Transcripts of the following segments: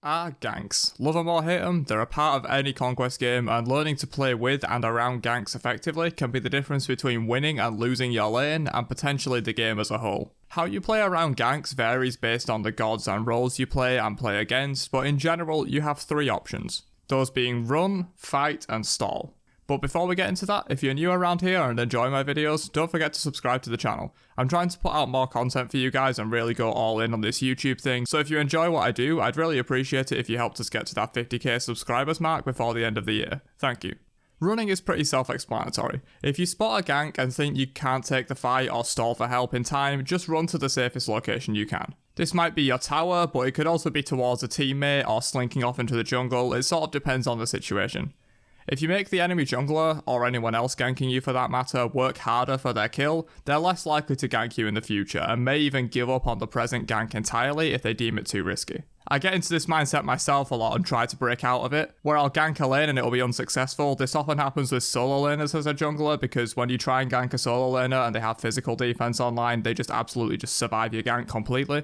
Ganks. Love them or hate them, they're a part of any conquest game, and learning to play with and around ganks effectively can be the difference between winning and losing your lane, and potentially the game as a whole. How you play around ganks varies based on the gods and roles you play and play against, but in general you have three options. Those being run, fight, and stall. But before we get into that, if you're new around here and enjoy my videos, don't forget to subscribe to the channel. I'm trying to put out more content for you guys and really go all in on this YouTube thing, so if you enjoy what I do, I'd really appreciate it if you helped us get to that 50k subscribers mark before the end of the year. Thank you. Running is pretty self-explanatory. If you spot a gank and think you can't take the fight or stall for help in time, just run to the safest location you can. This might be your tower, but it could also be towards a teammate or slinking off into the jungle. It sort of depends on the situation. If you make the enemy jungler, or anyone else ganking you for that matter, work harder for their kill, they're less likely to gank you in the future, and may even give up on the present gank entirely if they deem it too risky. I get into this mindset myself a lot and try to break out of it, where I'll gank a lane and it'll be unsuccessful. This often happens with solo laners as a jungler, because when you try and gank a solo laner and they have physical defense online, they just absolutely just survive your gank completely.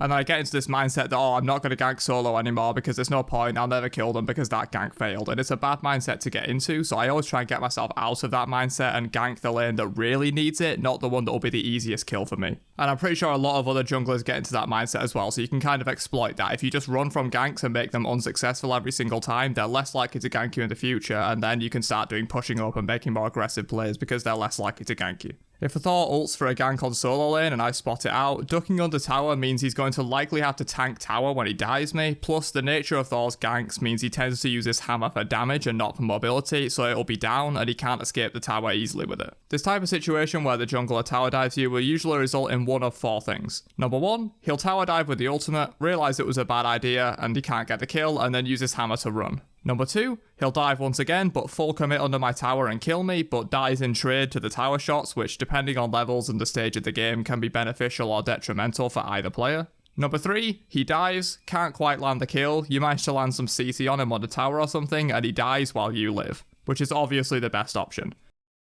And then I get into this mindset that, oh, I'm not going to gank solo anymore because there's no point, I'll never kill them because that gank failed. And it's a bad mindset to get into, so I always try and get myself out of that mindset and gank the lane that really needs it, not the one that will be the easiest kill for me. And I'm pretty sure a lot of other junglers get into that mindset as well, so you can kind of exploit that. If you just run from ganks and make them unsuccessful every single time, they're less likely to gank you in the future, and then you can start doing pushing up and making more aggressive plays because they're less likely to gank you. If a Thor ults for a gank on solo lane and I spot it out, ducking under tower means he's going to likely have to tank tower when he dies me, plus the nature of Thor's ganks means he tends to use his hammer for damage and not for mobility, so it'll be down and he can't escape the tower easily with it. This type of situation where the jungler tower dives you will usually result in one of four things. Number one, he'll tower dive with the ultimate, realise it was a bad idea and he can't get the kill, and then use his hammer to run. Number two, he'll dive once again but full commit under my tower and kill me, but dies in trade to the tower shots, which depending on levels and the stage of the game can be beneficial or detrimental for either player. Number three, he dies, can't quite land the kill, you manage to land some CC on him on the tower or something and he dies while you live, which is obviously the best option.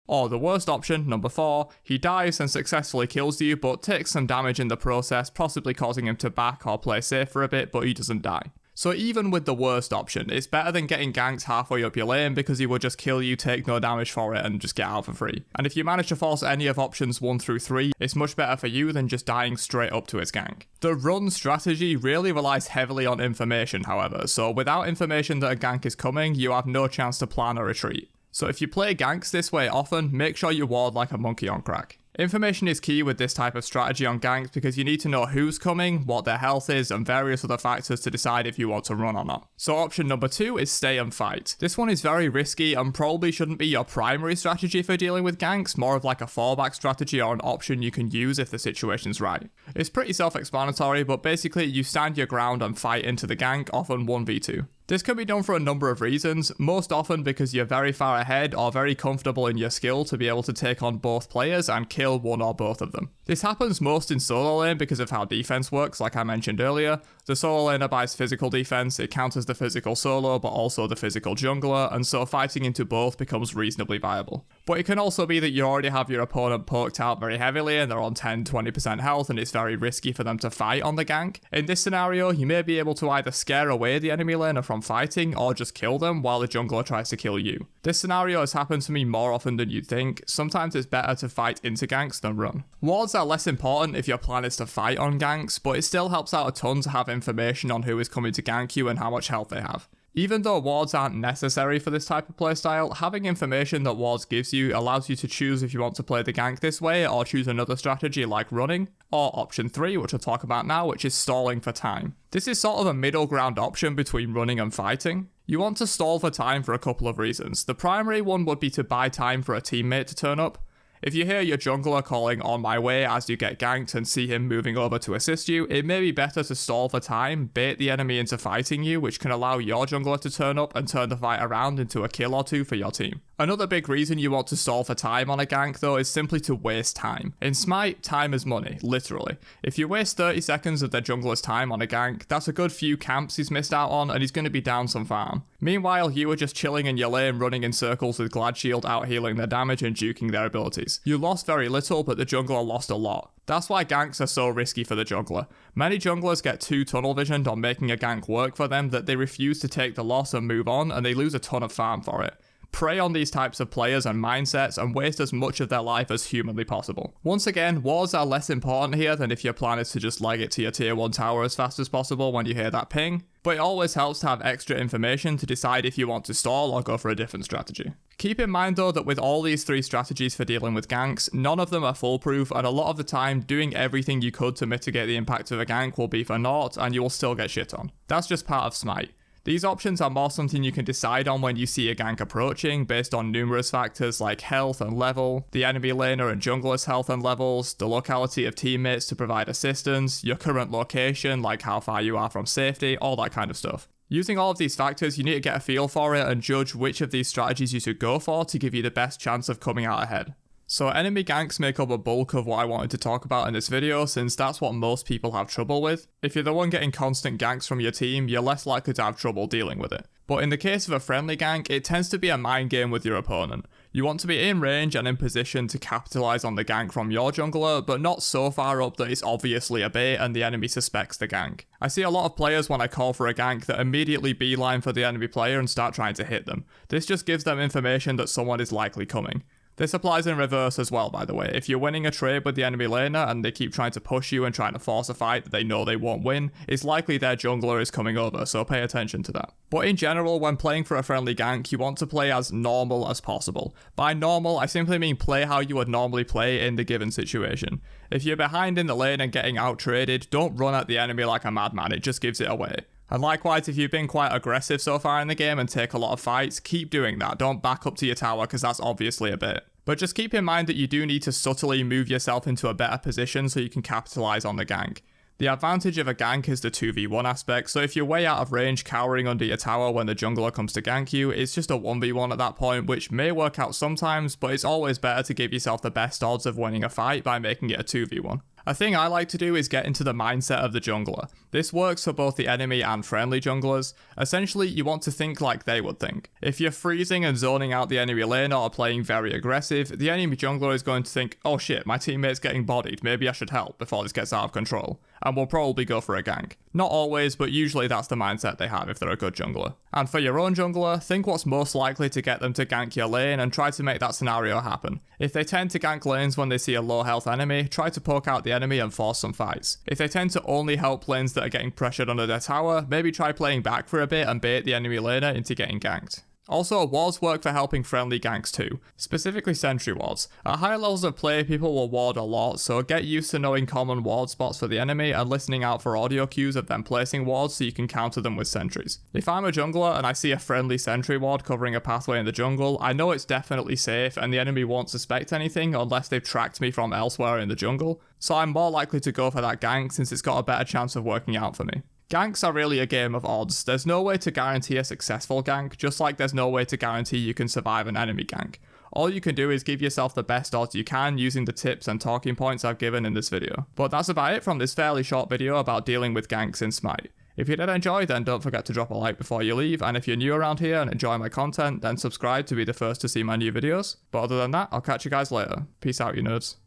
Or the worst option, number four, he dies and successfully kills you but takes some damage in the process, possibly causing him to back or play safe for a bit, but he doesn't die. So even with the worst option, it's better than getting ganked halfway up your lane because he will just kill you, take no damage for it, and just get out for free. And if you manage to force any of options 1 through 3, it's much better for you than just dying straight up to his gank. The run strategy really relies heavily on information, however, so without information that a gank is coming, you have no chance to plan a retreat. So if you play ganks this way often, make sure you ward like a monkey on crack. Information is key with this type of strategy on ganks because you need to know who's coming, what their health is, and various other factors to decide if you want to run or not. So option number 2 is stay and fight. This one is very risky and probably shouldn't be your primary strategy for dealing with ganks, more of like a fallback strategy or an option you can use if the situation's right. It's pretty self-explanatory, but basically you stand your ground and fight into the gank, often 1v2. This can be done for a number of reasons, most often because you're very far ahead or very comfortable in your skill to be able to take on both players and kill one or both of them. This happens most in solo lane because of how defense works, like I mentioned earlier. The solo laner buys physical defense, it counters the physical solo but also the physical jungler, and so fighting into both becomes reasonably viable. But it can also be that you already have your opponent poked out very heavily and they're on 10-20% health and it's very risky for them to fight on the gank. In this scenario, you may be able to either scare away the enemy laner from fighting or just kill them while the jungler tries to kill you. This scenario has happened to me more often than you'd think. Sometimes it's better to fight into ganks than run. Wards are less important if your plan is to fight on ganks, but it still helps out a ton to have information on who is coming to gank you and how much health they have. Even though wards aren't necessary for this type of playstyle, having information that wards gives you allows you to choose if you want to play the gank this way or choose another strategy like running, or option 3, which I'll talk about now, which is stalling for time. This is sort of a middle ground option between running and fighting. You want to stall for time for a couple of reasons. The primary one would be to buy time for a teammate to turn up. If you hear your jungler calling on my way as you get ganked and see him moving over to assist you, it may be better to stall for time, bait the enemy into fighting you, which can allow your jungler to turn up and turn the fight around into a kill or two for your team. Another big reason you want to stall for time on a gank though is simply to waste time. In Smite, time is money, literally. If you waste 30 seconds of their jungler's time on a gank, that's a good few camps he's missed out on and he's going to be down some farm. Meanwhile, you were just chilling in your lane, running in circles with Glad Shield, out healing their damage and juking their abilities. You lost very little, but the jungler lost a lot. That's why ganks are so risky for the jungler. Many junglers get too tunnel visioned on making a gank work for them that they refuse to take the loss and move on, and they lose a ton of farm for it. Prey on these types of players and mindsets and waste as much of their life as humanly possible. Once again, wards are less important here than if your plan is to just leg it to your tier 1 tower as fast as possible when you hear that ping, but it always helps to have extra information to decide if you want to stall or go for a different strategy. Keep in mind though that with all these 3 strategies for dealing with ganks, none of them are foolproof, and a lot of the time doing everything you could to mitigate the impact of a gank will be for naught and you will still get shit on. That's just part of Smite. These options are more something you can decide on when you see a gank approaching based on numerous factors like health and level, the enemy laner and jungler's health and levels, the locality of teammates to provide assistance, your current location like how far you are from safety, all that kind of stuff. Using all of these factors, you need to get a feel for it and judge which of these strategies you should go for to give you the best chance of coming out ahead. So enemy ganks make up a bulk of what I wanted to talk about in this video, since that's what most people have trouble with. If you're the one getting constant ganks from your team, you're less likely to have trouble dealing with it. But in the case of a friendly gank, it tends to be a mind game with your opponent. You want to be in range and in position to capitalize on the gank from your jungler, but not so far up that it's obviously a bait and the enemy suspects the gank. I see a lot of players when I call for a gank that immediately beeline for the enemy player and start trying to hit them. This just gives them information that someone is likely coming. This applies in reverse as well, by the way. If you're winning a trade with the enemy laner and they keep trying to push you and trying to force a fight that they know they won't win, it's likely their jungler is coming over, so pay attention to that. But in general, when playing for a friendly gank, you want to play as normal as possible. By normal, I simply mean play how you would normally play in the given situation. If you're behind in the lane and getting out-traded, don't run at the enemy like a madman, it just gives it away. And likewise, if you've been quite aggressive so far in the game and take a lot of fights, keep doing that. Don't back up to your tower because that's obviously a bit. But just keep in mind that you do need to subtly move yourself into a better position so you can capitalize on the gank. The advantage of a gank is the 2v1 aspect, so if you're way out of range cowering under your tower when the jungler comes to gank you, it's just a 1v1 at that point, which may work out sometimes, but it's always better to give yourself the best odds of winning a fight by making it a 2v1. A thing I like to do is get into the mindset of the jungler. This works for both the enemy and friendly junglers. Essentially, you want to think like they would think. If you're freezing and zoning out the enemy laner or playing very aggressive, the enemy jungler is going to think, oh shit, my teammate's getting bodied, maybe I should help before this gets out of control, and will probably go for a gank. Not always, but usually that's the mindset they have if they're a good jungler. And for your own jungler, think what's most likely to get them to gank your lane and try to make that scenario happen. If they tend to gank lanes when they see a low health enemy, try to poke out the enemy and force some fights. If they tend to only help lanes that are getting pressured under their tower, maybe try playing back for a bit and bait the enemy laner into getting ganked. Also, wards work for helping friendly ganks too, specifically sentry wards. At higher levels of play, people will ward a lot, so get used to knowing common ward spots for the enemy and listening out for audio cues of them placing wards so you can counter them with sentries. If I'm a jungler and I see a friendly sentry ward covering a pathway in the jungle, I know it's definitely safe and the enemy won't suspect anything unless they've tracked me from elsewhere in the jungle, so I'm more likely to go for that gank since it's got a better chance of working out for me. Ganks are really a game of odds. There's no way to guarantee a successful gank, just like there's no way to guarantee you can survive an enemy gank. All you can do is give yourself the best odds you can using the tips and talking points I've given in this video. But that's about it from this fairly short video about dealing with ganks in Smite. If you did enjoy, then don't forget to drop a like before you leave, and if you're new around here and enjoy my content, then subscribe to be the first to see my new videos. But other than that, I'll catch you guys later. Peace out, you nerds.